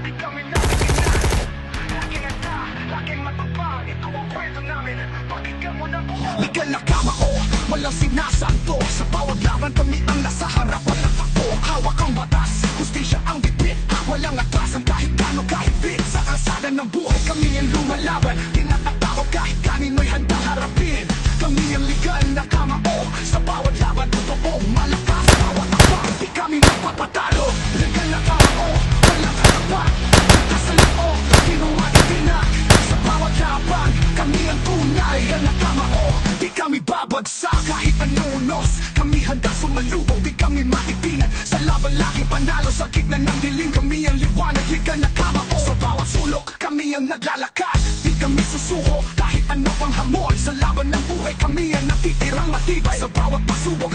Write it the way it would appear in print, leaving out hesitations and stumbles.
di kami nakikinan. Laging handa, laging matapang, ito ang kwento namin. Pakinggan mo na buo. Legal na kamao, walang sinasanto. Sa bawat laban kami ang nasa harapan ng takbo. Hawak ang batas, hustisya ang bitbit. Walang atrasan kahit gano'ng kahigpit. Sa kalsada ng buhay kami ang lumalaban. Tinatatawa kahit kanino'y handa harapin. Kami ang legal na kamao. Sa bawat laban totoo, malakas bawat akbang. Di kami magpapatalo. Legal na kamao, walang katapat. Sa loob, ginawa itinak. Sa bawat laban, kami ang tunay. Legal na kamao, di kami babagsak kahit anunos. Kami handang sumalubog, di kami maitingan. Sa laban laging panalo, sa gitna ng dilim. Kami ang liwanag, legal na kamao. Sa bawat sulok, kami ang naglalakad. Di kami susuko, kahit ano pang hamon. Sa laban ng buhay, kami ang natitirang matibay. Sa bawat pasubok,